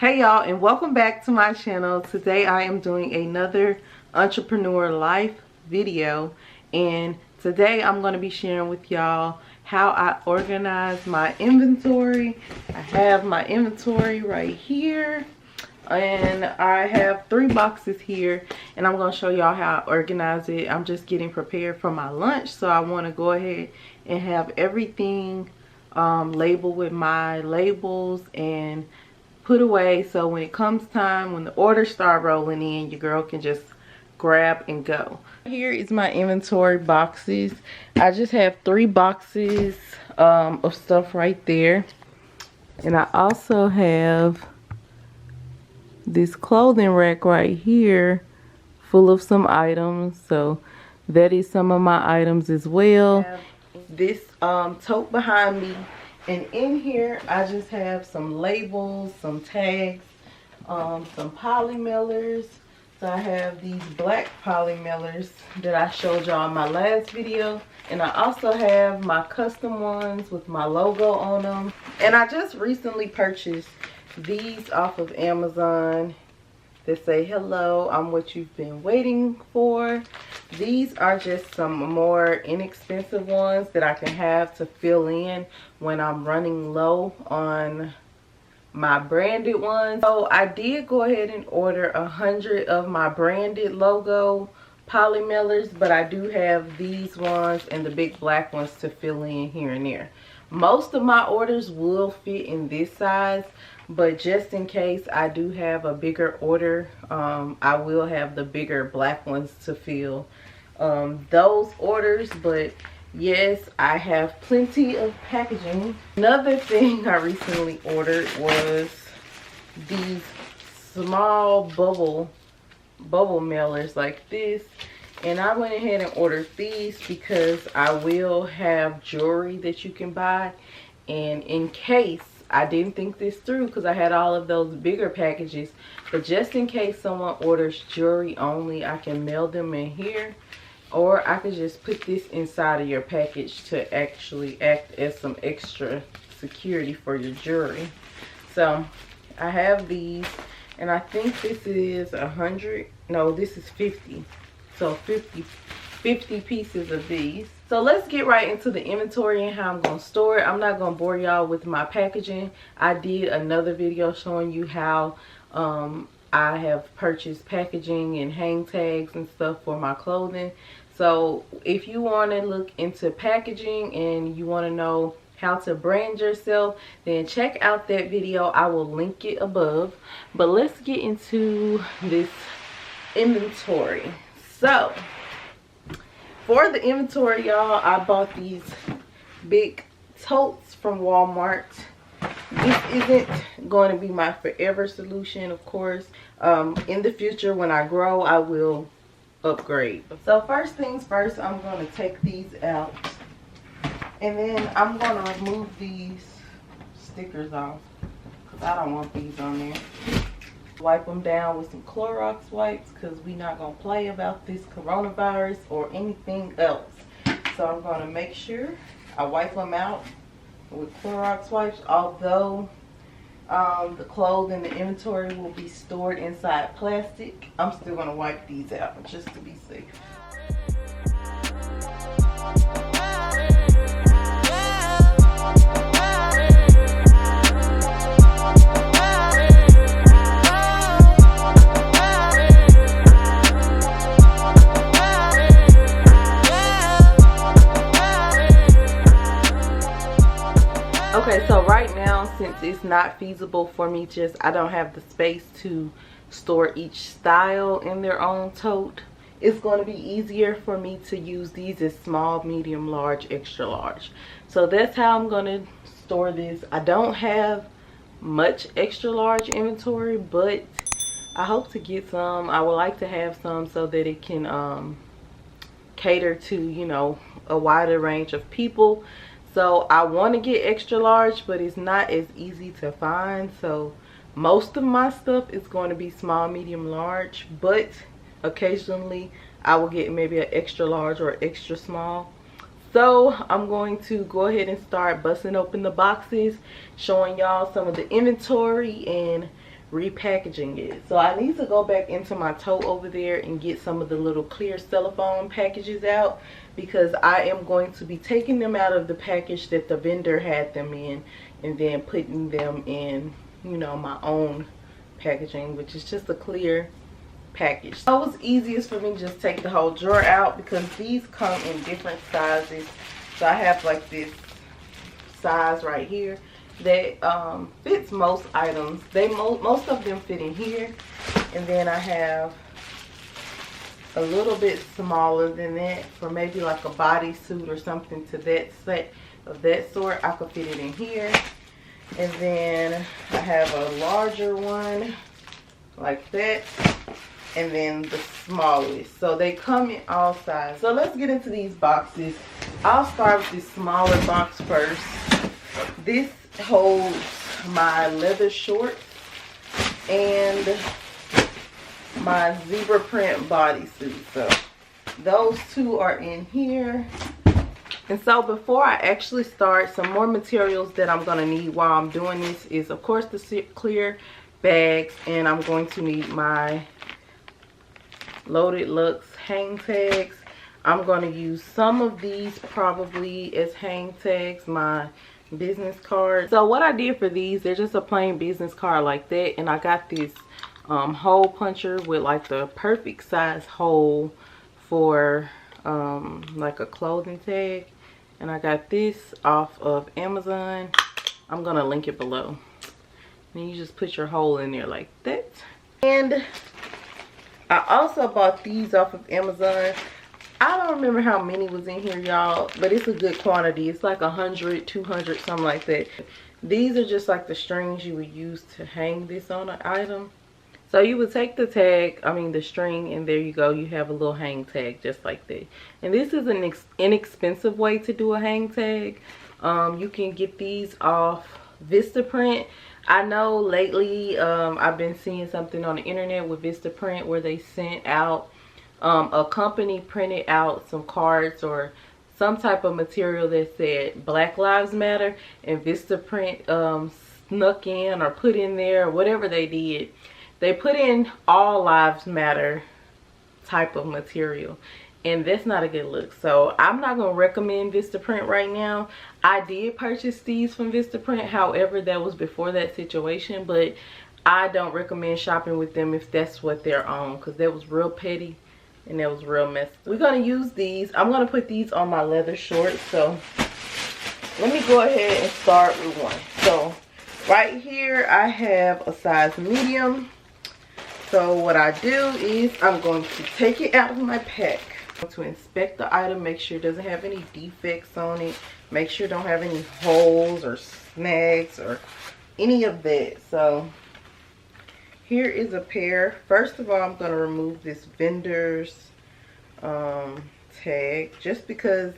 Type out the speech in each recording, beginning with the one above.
Hey y'all, and welcome back to my channel. Today I am doing another entrepreneur life video, and today I'm going to be sharing with y'all how I organize my inventory. I have my inventory right here, and I have 3 boxes here, and I'm going to show y'all how I organize it. I'm just getting prepared for my lunch, so I want to go ahead and have everything labeled with my labels and put away, so when it comes time, when the orders start rolling in, your girl can just grab and go. Here is my inventory boxes. I just have 3 boxes of stuff right there, and I also have this clothing rack right here full of some items, so that is some of my items as well. This tote behind me, and in here I just have some labels, some tags, some poly mailers. So I have these black poly mailers that I showed y'all in my last video, and I also have my custom ones with my logo on them. And I just recently purchased these off of Amazon that say, "Hello, I'm what you've been waiting for." These are just some more inexpensive ones that I can have to fill in when I'm running low on my branded ones. So I did go ahead and order 100 of my branded logo poly mailers, but I do have these ones and the big black ones to fill in here and there. Most of my orders will fit in this size, but just in case I do have a bigger order, I will have the bigger black ones to fill those orders. But yes, I have plenty of packaging. Another thing I recently ordered was these small bubble mailers like this, and I went ahead and ordered these because I will have jewelry that you can buy. And in case, I didn't think this through because I had all of those bigger packages, but just in case someone orders jewelry only, I can mail them in here, or I could just put this inside of your package to actually act as some extra security for your jewelry. So I have these, and I think this is 100. No, this is 50. So 50 pieces of these. So let's get right into the inventory and how I'm going to store it. I'm not going to bore y'all with my packaging. I did another video showing you how I have purchased packaging and hang tags and stuff for my clothing. So if you want to look into packaging and you want to know how to brand yourself, then check out that video. I will link it above. But let's get into this inventory. So for the inventory, y'all, I bought these big totes from Walmart. This isn't going to be my forever solution, of course. In the future, when I grow, I will upgrade. So first things first, I'm going to take these out, and then I'm going to remove these stickers off because I don't want these on there. Wipe them down with some Clorox wipes because we're not going to play about this coronavirus or anything else. So I'm going to make sure I wipe them out with Clorox wipes. Although the clothes in the inventory will be stored inside plastic, I'm still going to wipe these out just to be safe. Okay, so right now, since it's not feasible for me, I don't have the space to store each style in their own tote, it's going to be easier for me to use these as small, medium, large, extra large. So that's how I'm going to store this. I don't have much extra large inventory, but I hope to get some. I would like to have some so that it can cater to, you know, a wider range of people. So I want to get extra large, but it's not as easy to find. So most of my stuff is going to be small, medium, large, but occasionally I will get maybe an extra large or extra small. So I'm going to go ahead and start busting open the boxes, showing y'all some of the inventory and repackaging it. So I need to go back into my tote over there and get some of the little clear cellophane packages out, because I am going to be taking them out of the package that the vendor had them in and then putting them in, you know, my own packaging, which is just a clear package. So it was easiest for me to just take the whole drawer out, because these come in different sizes. So I have like this size right here that fits most items. Most of them fit in here, and then I have a little bit smaller than that for maybe like a bodysuit or something to that set of that sort. I could fit it in here, and then I have a larger one like that, and then the smallest. So they come in all sizes. So let's get into these boxes. I'll start with this smaller box first. This holds my leather shorts and my zebra print bodysuit. So those two are in here. And so before I actually start, some more materials that I'm going to need while I'm doing this is, of course, the clear bags, and I'm going to need my Loaded Luxe hang tags. I'm going to use some of these probably as hang tags, my business card. So what I did for these, they're just a plain business card like that, and I got this hole puncher with like the perfect size hole for like a clothing tag, and I got this off of Amazon. I'm gonna link it below, and you just put your hole in there like that. And I also bought these off of Amazon. I don't remember how many was in here, y'all, but it's a good quantity. It's like 100, 200, something like that. These are just like the strings you would use to hang this on an item. So you would take the tag, the string, and there you go. You have a little hang tag just like that. And this is an inexpensive way to do a hang tag. You can get these off Vistaprint. I know lately I've been seeing something on the internet with Vistaprint where they sent out a company printed out some cards or some type of material that said Black Lives Matter, and Vistaprint snuck in or put in there, or whatever they did. They put in All Lives Matter type of material, and that's not a good look. So I'm not going to recommend Vistaprint right now. I did purchase these from Vistaprint, however that was before that situation, but I don't recommend shopping with them if that's what they're on, because that was real petty and that was real messy. We're going to use these. I'm going to put these on my leather shorts. So let me go ahead and start with one. So right here I have a size medium. So what I do is I'm going to take it out of my pack to inspect the item, make sure it doesn't have any defects on it, make sure it don't have any holes or snags or any of that. So here is a pair. First of all, I'm going to remove this vendor's tag, just because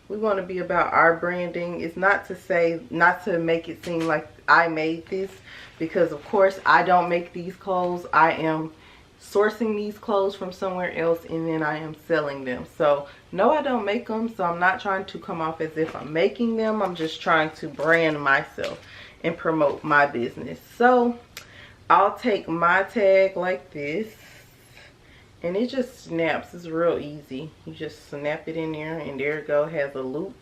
we want to be about our branding. It's not to make it seem like I made this, because of course I don't make these clothes. I am sourcing these clothes from somewhere else, and then I am selling them. So no, I don't make them, so I'm not trying to come off as if I'm making them. I'm just trying to brand myself and promote my business. So I'll take my tag like this, and it just snaps. It's real easy. You just snap it in there, and there it go. It has a loop.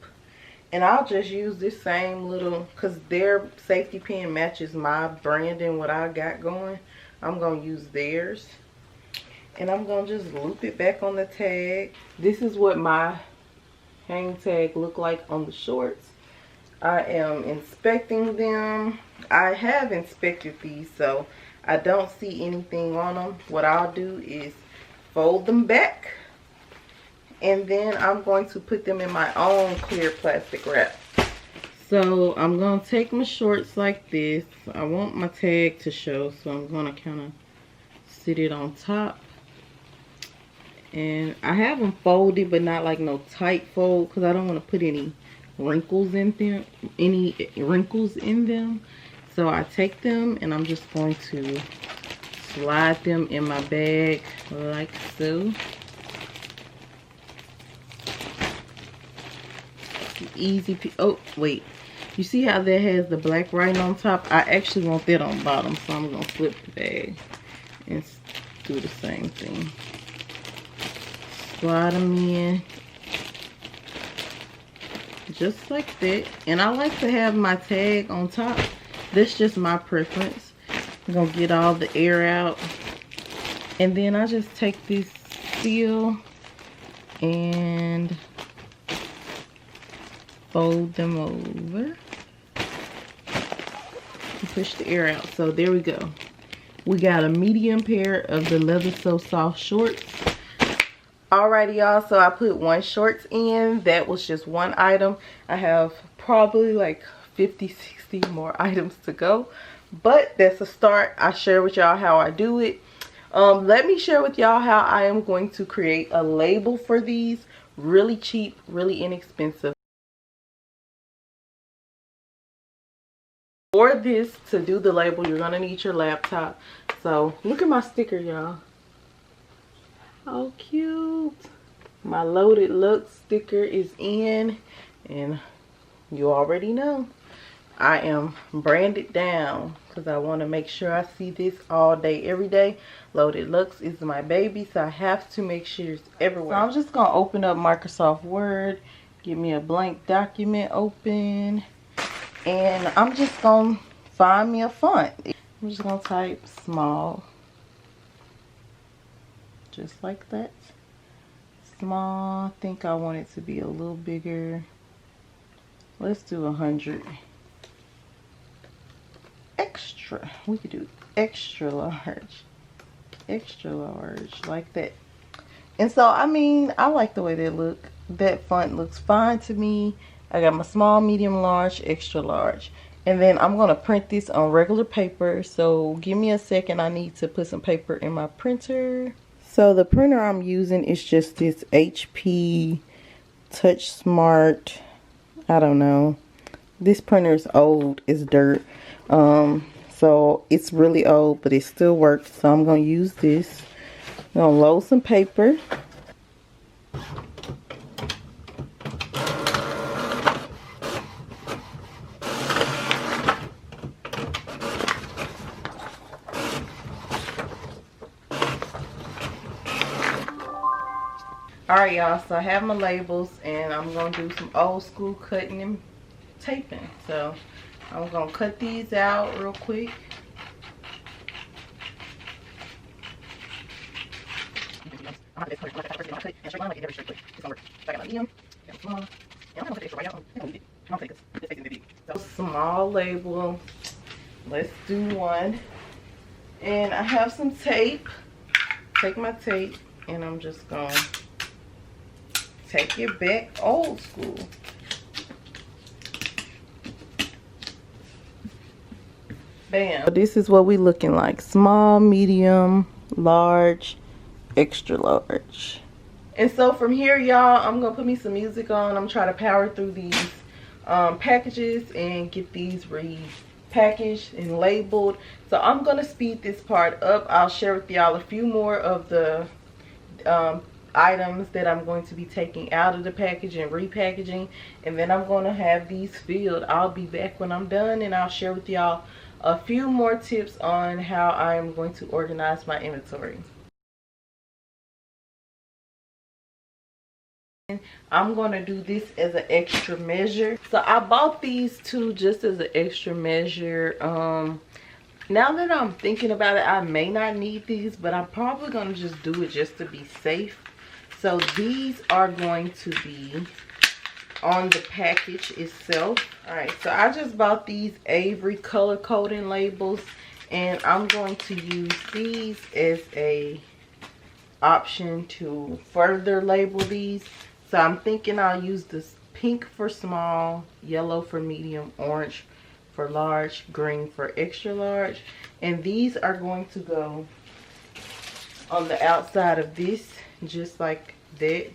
And I'll just use this same little, because their safety pin matches my brand and what I got going. I'm going to use theirs. And I'm going to just loop it back on the tag. This is what my hang tag look like on the shorts. I am inspecting them. I have inspected these, so I don't see anything on them. What I'll do is fold them back, and then I'm going to put them in my own clear plastic wrap. So I'm going to take my shorts like this. I want my tag to show, so I'm going to kind of sit it on top. And I have them folded, but not like no tight fold, because I don't want to put any wrinkles in them. So I take them, and I'm just going to slide them in my bag like so. Easy. Oh wait, You see how that has the black writing on top? I actually want that on bottom, so I'm gonna flip the bag and do the same thing. Slide them in just like that. And I like to have my tag on top. That's just my preference. I'm gonna get all the air out, and then I just take this seal and fold them over and push the air out. So there we go. We got a medium pair of the Leather So Soft shorts. Alrighty, y'all, so I put one shorts in. That was just one item. I have probably like 50-60 more items to go, but that's a start. I share with y'all how I do it. Let me share with y'all how I am going to create a label for these. Really cheap, really inexpensive. For this, to do the label, you're gonna need your laptop. So look at my sticker, y'all. How cute. My Loaded Looks sticker is in, and you already know I am branded down because I want to make sure I see this all day, every day. Loaded Looks is my baby, so I have to make sure it's everywhere. So I'm just gonna open up Microsoft Word, give me a blank document open, and I'm just gonna find me a font. I'm just gonna type small, just like that. Small. I think I want it to be a little bigger. Let's do 100. Extra. We could do extra large. Extra large, like that. And so, I mean, I like the way they look. That font looks fine to me. I got my small, medium, large, extra large. And then I'm going to print this on regular paper. So give me a second. I need to put some paper in my printer. So the printer I'm using is just this HP Touch Smart. I don't know. This printer is old. It's dirt. So it's really old, but it still works. So I'm going to use this. I'm going to load some paper. Alright, y'all, so I have my labels, and I'm going to do some old school cutting and taping. So I'm going to cut these out real quick. Small label. Let's do one. And I have some tape. Take my tape, and I'm just going to take it back old school. Bam. This is what we looking like. Small, medium, large, extra large. And so from here, y'all, I'm gonna put me some music on. I'm trying to power through these packages and get these repackaged and labeled. So I'm gonna speed this part up. I'll share with y'all a few more of the items that I'm going to be taking out of the package and repackaging, and then I'm going to have these filled. I'll be back when I'm done, and I'll share with y'all a few more tips on how I'm going to organize my inventory. I'm going to do this as an extra measure. So I bought these two just as an extra measure. Now that I'm thinking about it, I may not need these, but I'm probably going to just do it just to be safe. So these are going to be on the package itself. Alright, so I just bought these Avery color coding labels, and I'm going to use these as a option to further label these. So I'm thinking I'll use this pink for small, yellow for medium, orange for large, green for extra large. And these are going to go on the outside of this, just like that.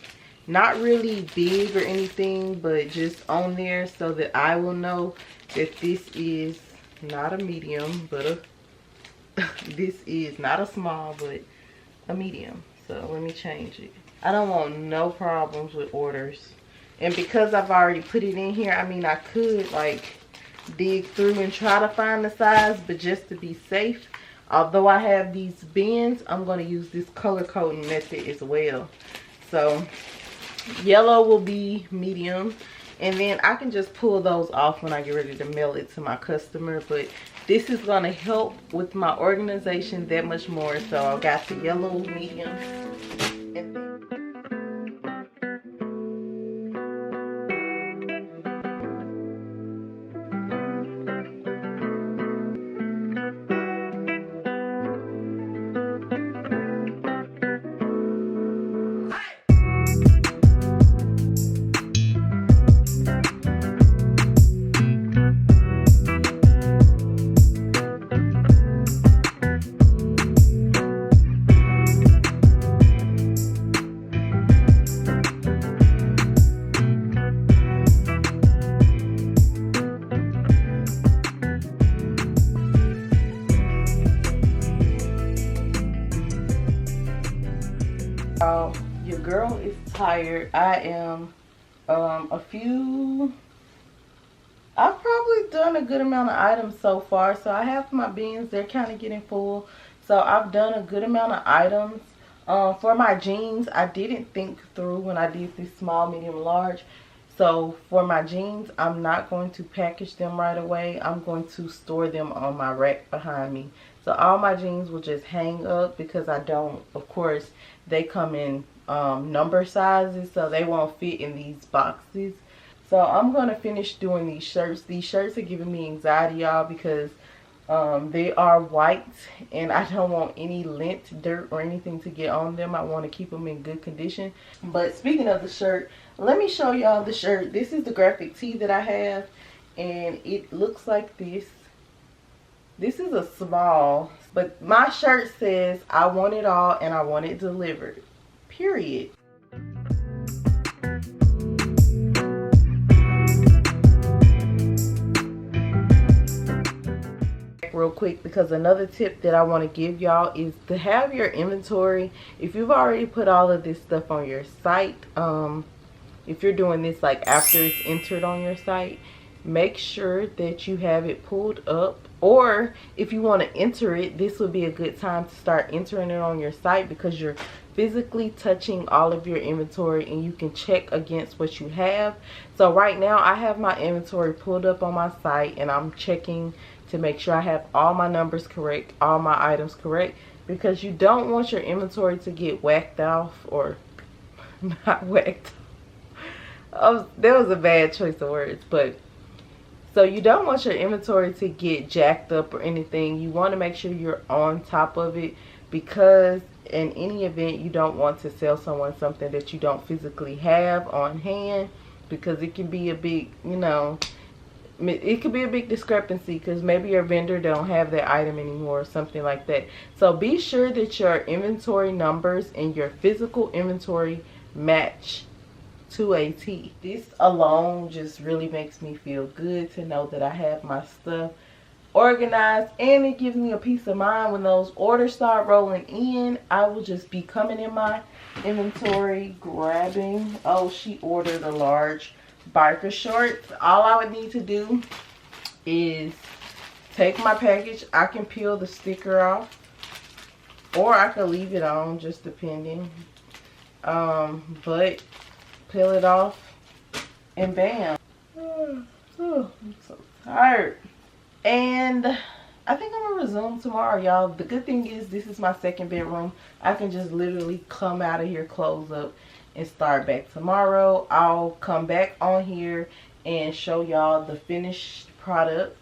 Not really big or anything, but just on there so that I will know that this is not a medium, but this is not a small, but a medium. So let me change it. I don't want no problems with orders. And because I've already put it in here, I mean, I could like dig through and try to find the size, but just to be safe, although I have these bins, I'm going to use this color coding method as well. So yellow will be medium, and then I can just pull those off when I get ready to mail it to my customer. But this is going to help with my organization that much more. So I've got the yellow, medium, and then your girl is tired. I am I've probably done a good amount of items so far. So I have my bins, they're kind of getting full, so I've done a good amount of items. For my jeans, I didn't think through when I did this small, medium, large. So for my jeans, I'm not going to package them right away. I'm going to store them on my rack behind me. So all my jeans will just hang up, because I don't, of course, they come in number sizes, so they won't fit in these boxes. So I'm going to finish doing these shirts. These shirts are giving me anxiety, y'all, because they are white and I don't want any lint, dirt, or anything to get on them. I want to keep them in good condition. But speaking of the shirt, let me show y'all the shirt. This is the graphic tee that I have, and it looks like this. This is a small, but my shirt says I want it all and I want it delivered, period. Real quick, because another tip that I want to give y'all is to have your inventory. If you've already put all of this stuff on your site, if you're doing this like after it's entered on your site, make sure that you have it pulled up. Or if you want to enter it, this would be a good time to start entering it on your site, because you're physically touching all of your inventory and you can check against what you have. So right now I have my inventory pulled up on my site, and I'm checking to make sure I have all my numbers correct, all my items correct, because you don't want your inventory to get whacked off, or not whacked. That was a bad choice of words, but so you don't want your inventory to get jacked up or anything. You want to make sure you're on top of it, because in any event, you don't want to sell someone something that you don't physically have on hand, because it can be a big, you know, it could be a big discrepancy, because maybe your vendor don't have that item anymore or something like that. So be sure that your inventory numbers and your physical inventory match to a T. This alone just really makes me feel good to know that I have my stuff organized, and it gives me a peace of mind when those orders start rolling in. I will just be coming in my inventory, grabbing, oh, she ordered a large biker shorts. All I would need to do is take my package. I can peel the sticker off, or I could leave it on, just depending. But peel it off and bam. I'm so tired. And I think I'm gonna resume tomorrow, y'all. The good thing is this is my second bedroom. I can just literally come out of here, close up, and start back tomorrow. I'll come back on here and show y'all the finished product.